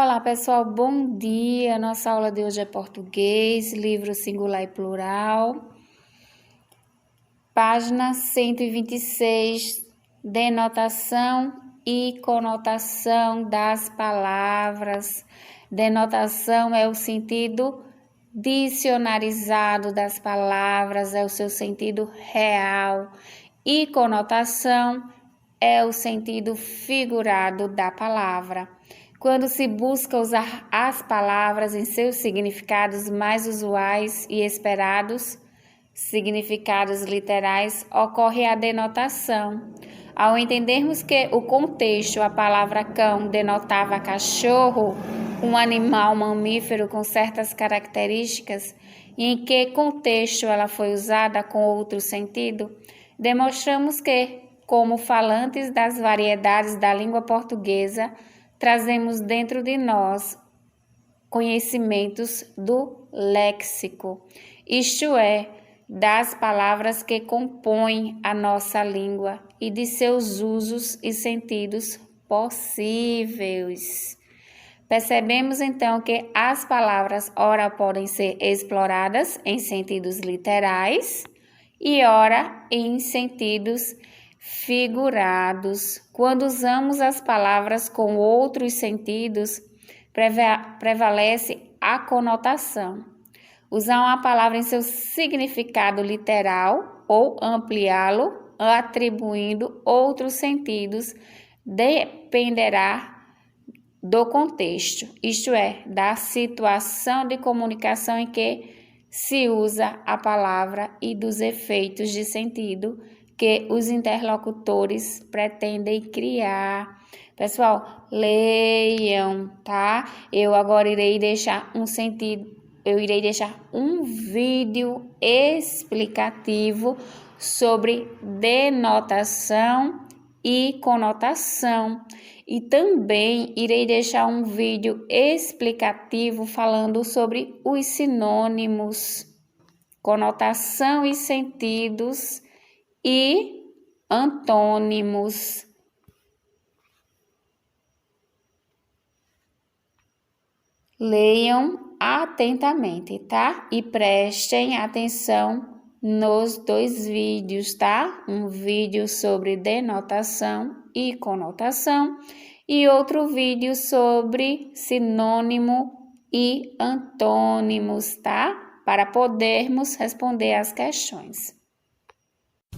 Olá, pessoal, bom dia. Nossa aula de hoje é português, livro singular e plural. Página 126, denotação e conotação das palavras. Denotação é o sentido dicionarizado das palavras, é o seu sentido real. E conotação é o sentido figurado da palavra. Quando se busca usar as palavras em seus significados mais usuais e esperados, significados literais, ocorre a denotação. Ao entendermos que o contexto, a palavra cão denotava cachorro, um animal mamífero com certas características, e em que contexto ela foi usada com outro sentido, demonstramos que, como falantes das variedades da língua portuguesa, trazemos dentro de nós conhecimentos do léxico, isto é, das palavras que compõem a nossa língua e de seus usos e sentidos possíveis. Percebemos então que as palavras ora podem ser exploradas em sentidos literais e ora em sentidos figurados. Quando usamos as palavras com outros sentidos, prevalece a conotação. Usar uma palavra em seu significado literal ou ampliá-lo, atribuindo outros sentidos, dependerá do contexto, isto é, da situação de comunicação em que se usa a palavra e dos efeitos de sentido que os interlocutores pretendem criar. Pessoal, leiam, tá? Eu agora irei deixar um vídeo explicativo sobre denotação e conotação. E também irei deixar um vídeo explicativo falando sobre os sinônimos, conotação e sentidos e antônimos. Leiam atentamente, tá? E prestem atenção nos dois vídeos, tá? Um vídeo sobre denotação e conotação e outro vídeo sobre sinônimo e antônimos, tá? Para podermos responder as questões.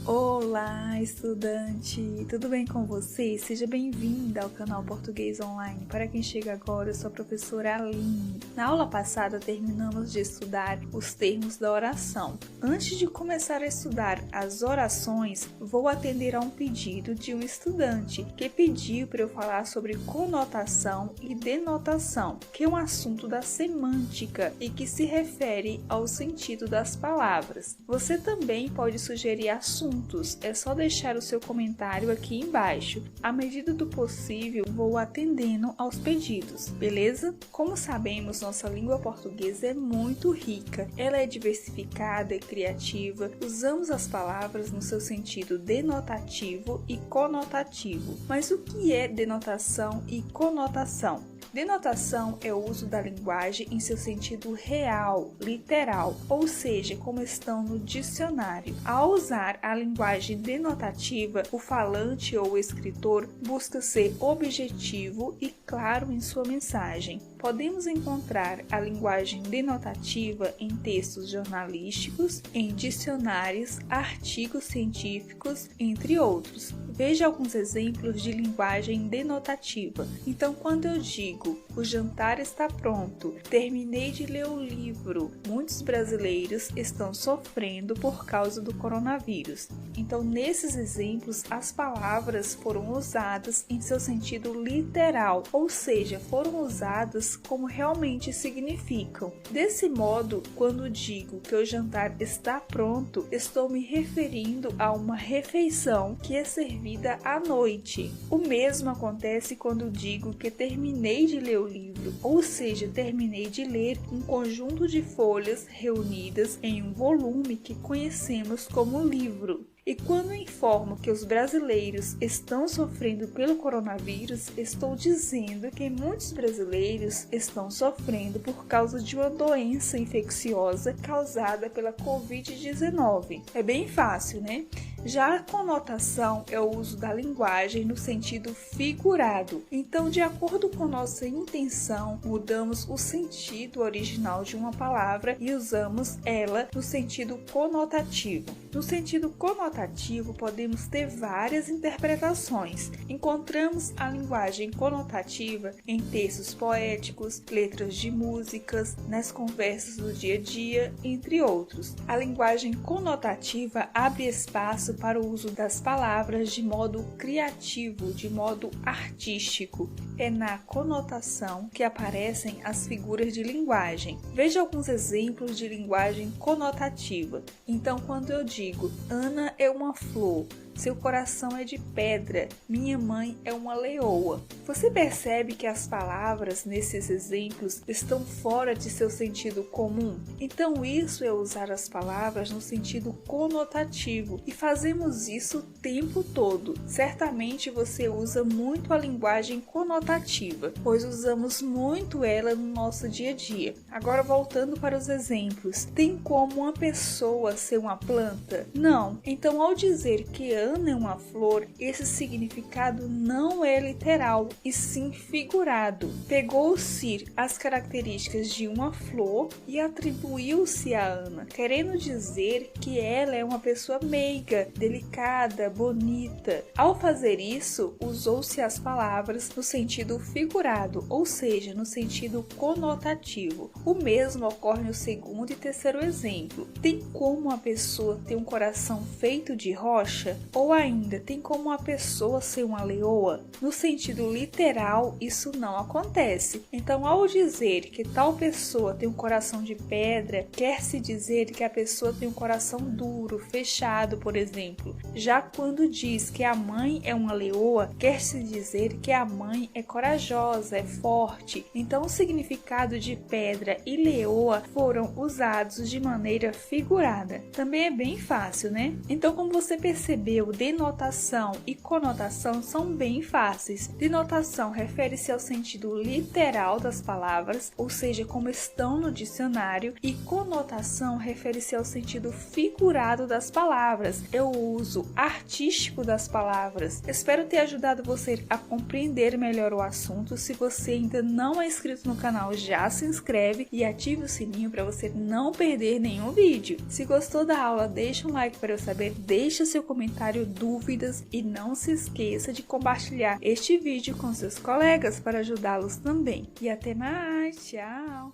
Olá, estudante! Tudo bem com você? Seja bem-vinda ao canal Português Online. Para quem chega agora, eu sou a professora Aline. Na aula passada, terminamos de estudar os termos da oração. Antes de começar a estudar as orações, vou atender a um pedido de um estudante que pediu para eu falar sobre conotação e denotação, que é um assunto da semântica e que se refere ao sentido das palavras. Você também pode sugerir assuntos, é só deixar o seu comentário aqui embaixo. À medida do possível, vou atendendo aos pedidos, beleza? Como sabemos, nossa língua portuguesa é muito rica, ela é diversificada e criativa, usamos as palavras no seu sentido denotativo e conotativo. Mas o que é denotação e conotação? Denotação é o uso da linguagem em seu sentido real, literal, ou seja, como estão no dicionário. Ao usar a linguagem denotativa, o falante ou o escritor busca ser objetivo e claro em sua mensagem. Podemos encontrar a linguagem denotativa em textos jornalísticos, em dicionários, artigos científicos, entre outros. Veja alguns exemplos de linguagem denotativa. Então, quando eu digo o jantar está pronto, terminei de ler o livro, muitos brasileiros estão sofrendo por causa do coronavírus. Então, nesses exemplos, as palavras foram usadas em seu sentido literal, ou seja, foram usadas como realmente significam. Desse modo, quando digo que o jantar está pronto, estou me referindo a uma refeição que é servida à noite. O mesmo acontece quando digo que terminei de ler o livro, ou seja, terminei de ler um conjunto de folhas reunidas em um volume que conhecemos como livro. E quando informo que os brasileiros estão sofrendo pelo coronavírus, estou dizendo que muitos brasileiros estão sofrendo por causa de uma doença infecciosa causada pela Covid-19. É bem fácil, né? Já a conotação é o uso da linguagem no sentido figurado. Então, de acordo com nossa intenção, mudamos o sentido original de uma palavra e usamos ela no sentido conotativo. No sentido conotativo, podemos ter várias interpretações. Encontramos a linguagem conotativa em textos poéticos, letras de músicas, nas conversas do dia a dia, entre outros. A linguagem conotativa abre espaço para o uso das palavras de modo criativo, de modo artístico. É na conotação que aparecem as figuras de linguagem. Veja alguns exemplos de linguagem conotativa. Então, quando eu digo Ana é uma flor, seu coração é de pedra, minha mãe é uma leoa. Você percebe que as palavras nesses exemplos estão fora de seu sentido comum? Então isso é usar as palavras no sentido conotativo e fazemos isso o tempo todo. Certamente você usa muito a linguagem conotativa, pois usamos muito ela no nosso dia a dia. Agora voltando para os exemplos, tem como uma pessoa ser uma planta? Não. Então ao dizer que Ana é uma flor, esse significado não é literal, e sim figurado. Pegou-se as características de uma flor e atribuiu-se a Ana, querendo dizer que ela é uma pessoa meiga, delicada, bonita. Ao fazer isso, usou-se as palavras no sentido figurado, ou seja, no sentido conotativo. O mesmo ocorre no segundo e terceiro exemplo. Tem como uma pessoa ter um coração feito de rocha? Ou ainda, tem como uma pessoa ser uma leoa? No sentido literal, isso não acontece. Então, ao dizer que tal pessoa tem um coração de pedra, quer-se dizer que a pessoa tem um coração duro, fechado, por exemplo. Já quando diz que a mãe é uma leoa, quer-se dizer que a mãe é corajosa, é forte. Então, o significado de pedra e leoa foram usados de maneira figurada. Também é bem fácil, né? Então, como você percebeu, denotação e conotação são bem fáceis. Denotação refere-se ao sentido literal das palavras, ou seja, como estão no dicionário, e conotação refere-se ao sentido figurado das palavras, é o uso artístico das palavras. Espero ter ajudado você a compreender melhor o assunto. Se você ainda não é inscrito no canal, já se inscreve e ative o sininho para você não perder nenhum vídeo. Se gostou da aula, deixa um like para eu saber, deixa seu comentário, dúvidas e não se esqueça de compartilhar este vídeo com seus colegas para ajudá-los também. E até mais, tchau!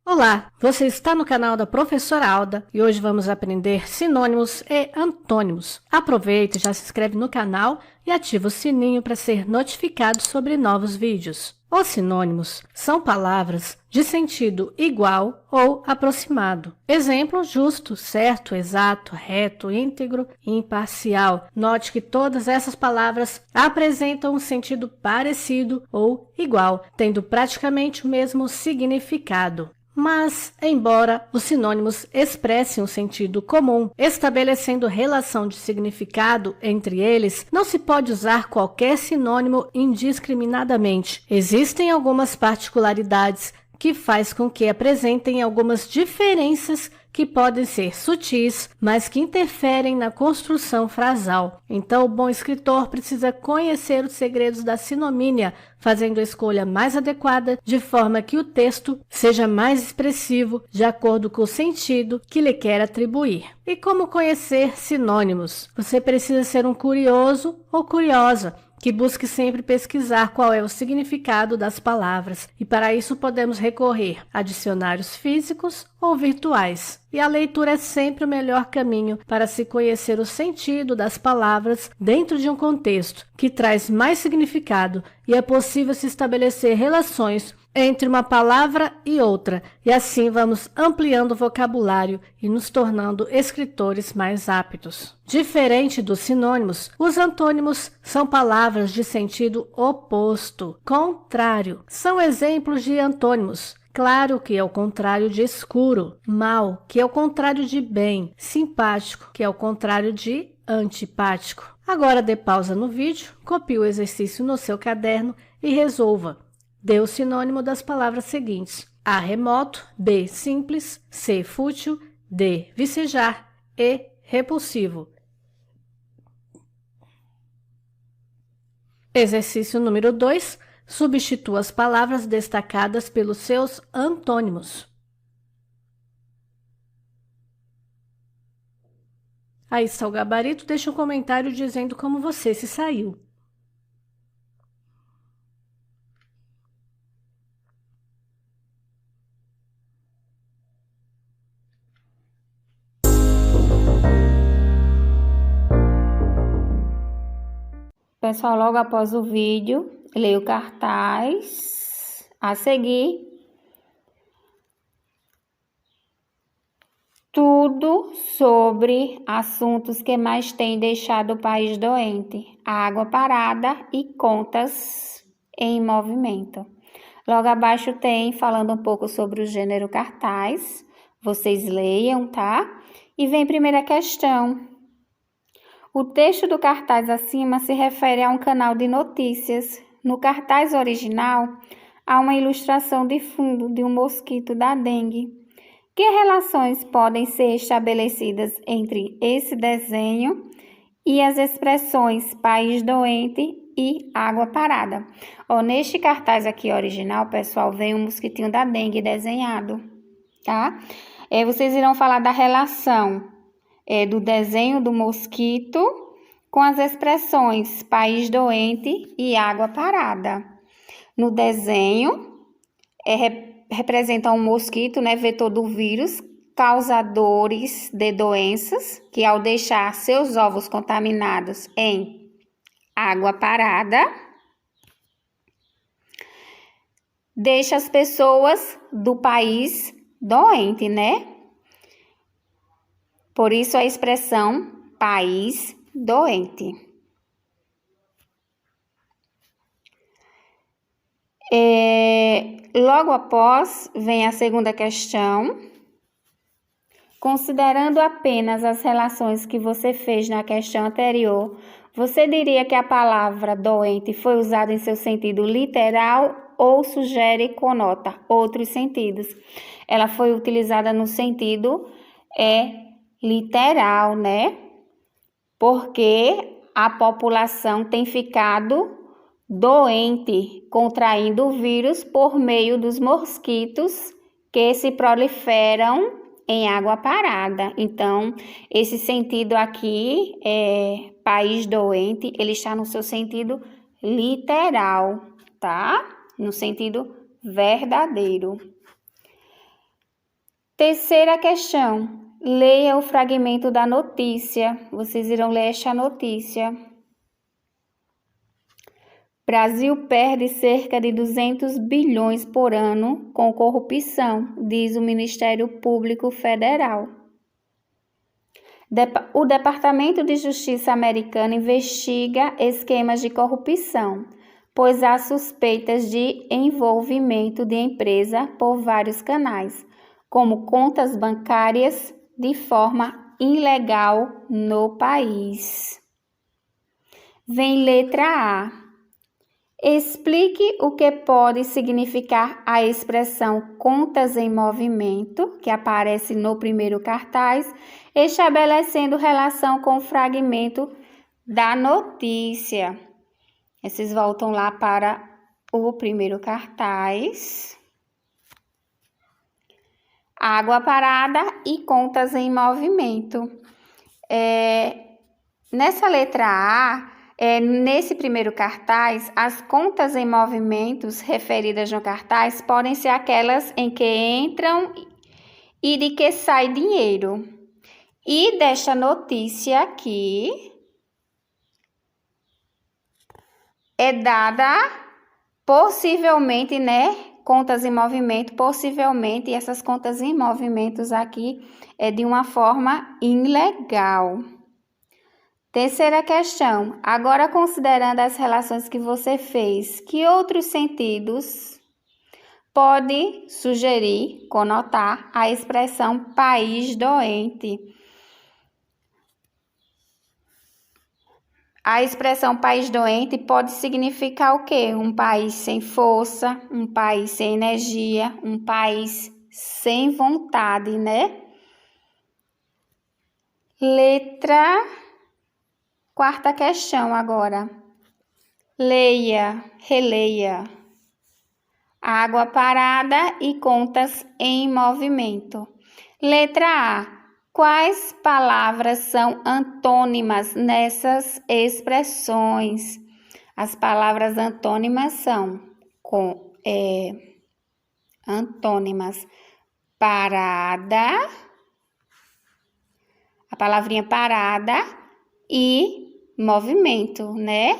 Olá, você está no canal da Professora Alda e hoje vamos aprender sinônimos e antônimos. Aproveite, já se inscreve no canal e ativa o sininho para ser notificado sobre novos vídeos. Os sinônimos são palavras de sentido igual ou aproximado. Exemplo: justo, certo, exato, reto, íntegro e imparcial. Note que todas essas palavras apresentam um sentido parecido ou igual, tendo praticamente o mesmo significado. Mas, embora os sinônimos expressem um sentido comum, estabelecendo relação de significado entre eles, não se pode usar qualquer sinônimo indiscriminadamente. Existem algumas particularidades que faz com que apresentem algumas diferenças que podem ser sutis, mas que interferem na construção frasal. Então, o bom escritor precisa conhecer os segredos da sinonímia, fazendo a escolha mais adequada, de forma que o texto seja mais expressivo, de acordo com o sentido que lhe quer atribuir. E como conhecer sinônimos? Você precisa ser um curioso ou curiosa, que busque sempre pesquisar qual é o significado das palavras, e para isso podemos recorrer a dicionários físicos ou virtuais. E a leitura é sempre o melhor caminho para se conhecer o sentido das palavras dentro de um contexto que traz mais significado, e é possível se estabelecer relações entre uma palavra e outra, e assim vamos ampliando o vocabulário e nos tornando escritores mais aptos. Diferente dos sinônimos, os antônimos são palavras de sentido oposto, contrário. São exemplos de antônimos: claro, que é o contrário de escuro; mal, que é o contrário de bem; simpático, que é o contrário de antipático. Agora dê pausa no vídeo, copie o exercício no seu caderno e resolva. Dê o sinônimo das palavras seguintes: A, remoto, B, simples, C, fútil, D, vicejar, E, repulsivo. Exercício número 2. Substitua as palavras destacadas pelos seus antônimos. Aí está o gabarito, deixe um comentário dizendo como você se saiu. Pessoal, logo após o vídeo, leia o cartaz a seguir. Tudo sobre assuntos que mais têm deixado o país doente: água parada e contas em movimento. Logo abaixo tem falando um pouco sobre o gênero cartaz. Vocês leiam, tá? E vem a primeira questão. O texto do cartaz acima se refere a um canal de notícias. No cartaz original, há uma ilustração de fundo de um mosquito da dengue. Que relações podem ser estabelecidas entre esse desenho e as expressões país doente e água parada? Neste cartaz aqui original, pessoal, vem um mosquitinho da dengue desenhado, tá? Vocês irão falar da relação do desenho do mosquito com as expressões país doente e água parada. No desenho, representa um mosquito, vetor do vírus, causadores de doenças, que ao deixar seus ovos contaminados em água parada, deixa as pessoas do país doente, Por isso a expressão país doente. Logo após vem a segunda questão. Considerando apenas as relações que você fez na questão anterior, você diria que a palavra doente foi usada em seu sentido literal ou sugere e conota outros sentidos? Ela foi utilizada no sentido literal, Porque a população tem ficado doente, contraindo o vírus por meio dos mosquitos que se proliferam em água parada. Então, esse sentido aqui, país doente, ele está no seu sentido literal, tá? No sentido verdadeiro. Terceira questão. Leia o fragmento da notícia. Vocês irão ler esta notícia. Brasil perde cerca de 200 bilhões por ano com corrupção, diz o Ministério Público Federal. O Departamento de Justiça americano investiga esquemas de corrupção, pois há suspeitas de envolvimento de empresa por vários canais, como contas bancárias, de forma ilegal no país. Vem letra A. Explique o que pode significar a expressão contas em movimento, que aparece no primeiro cartaz, estabelecendo relação com o fragmento da notícia. Vocês voltam lá para o primeiro cartaz. Água parada e contas em movimento. Nessa letra A, nesse primeiro cartaz, as contas em movimentos referidas no cartaz podem ser aquelas em que entram e de que sai dinheiro. E desta notícia aqui é dada possivelmente, contas em movimento, possivelmente, e essas contas em movimentos aqui é de uma forma ilegal. Terceira questão. Agora, considerando as relações que você fez, que outros sentidos pode sugerir, conotar a expressão país doente? A expressão país doente pode significar o quê? Um país sem força, um país sem energia, um país sem vontade, né? Quarta questão agora. Leia, releia. Água parada e contas em movimento. Letra A. Quais palavras são antônimas nessas expressões? As palavras antônimas são antônimas parada, a palavrinha parada e movimento, né?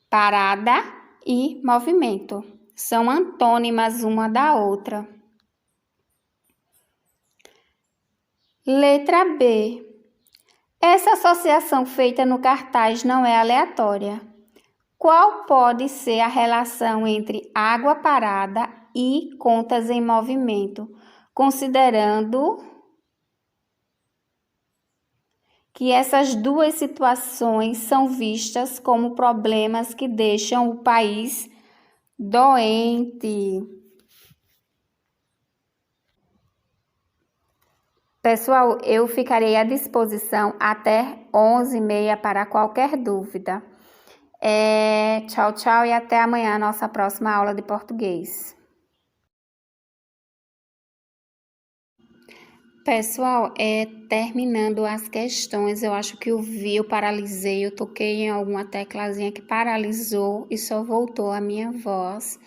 Parada e movimento. São antônimas uma da outra. Letra B. Essa associação feita no cartaz não é aleatória. Qual pode ser a relação entre água parada e contas em movimento, considerando que essas duas situações são vistas como problemas que deixam o país doente? Pessoal, eu ficarei à disposição até 11h30 para qualquer dúvida. Tchau, tchau e até amanhã, nossa próxima aula de português. Pessoal, terminando as questões, eu acho que eu paralisei, eu toquei em alguma teclazinha que paralisou e só voltou a minha voz.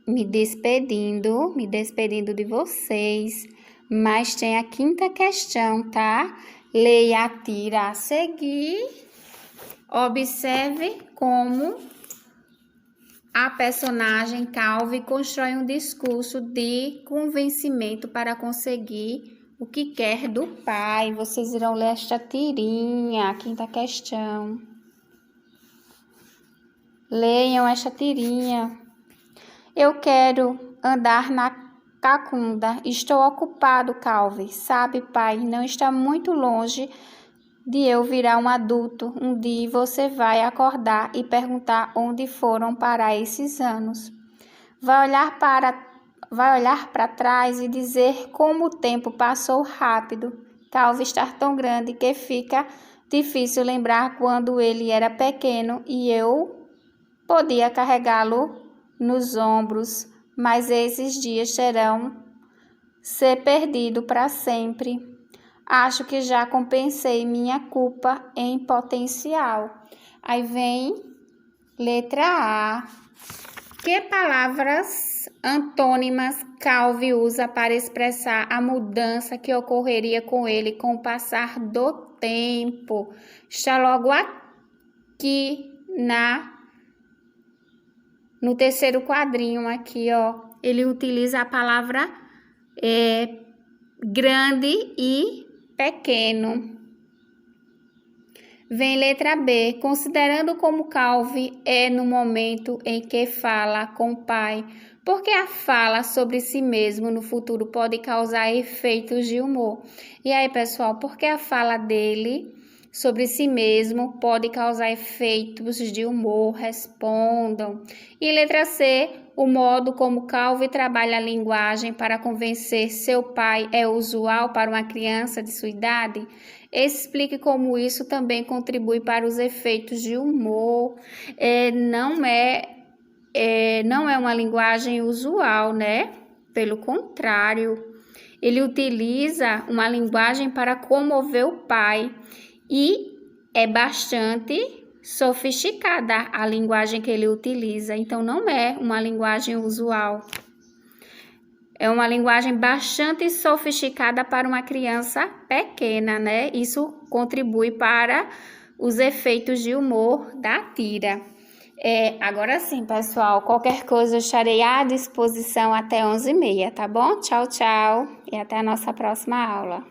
Me despedindo de vocês, mas tem a quinta questão, tá? Leia a tira a seguir. Observe como a personagem Calvi constrói um discurso de convencimento para conseguir o que quer do pai. Vocês irão ler esta tirinha, a quinta questão. Leiam esta tirinha. Eu quero andar na cacunda. Estou ocupado, Calvi. Sabe, pai, não está muito longe de eu virar um adulto. Um dia você vai acordar e perguntar onde foram parar esses anos. Vai olhar para trás e dizer como o tempo passou rápido. Calvi está tão grande que fica difícil lembrar quando ele era pequeno e eu podia carregá-lo nos ombros, mas esses dias terão ser perdido para sempre. Acho que já compensei minha culpa em potencial. Aí vem letra A. Que palavras antônimas Calvi usa para expressar a mudança que ocorreria com ele com o passar do tempo? Está logo aqui no terceiro quadrinho aqui, ó. Ele utiliza a palavra grande e pequeno. Vem letra B. Considerando como Calvi no momento em que fala com o pai, porque a fala sobre si mesmo no futuro pode causar efeitos de humor. E aí, pessoal, porque a fala dele sobre si mesmo pode causar efeitos de humor? Respondam. E letra C. O modo como Calvi trabalha a linguagem para convencer seu pai é usual para uma criança de sua idade? Explique como isso também contribui para os efeitos de humor. Não é uma linguagem usual, né? Pelo contrário, ele utiliza uma linguagem para comover o pai e é bastante sofisticada a linguagem que ele utiliza, então não é uma linguagem usual. É uma linguagem bastante sofisticada para uma criança pequena, né? Isso contribui para os efeitos de humor da tira. Agora sim, pessoal, qualquer coisa eu estarei à disposição até 11h30, tá bom? Tchau, tchau e até a nossa próxima aula.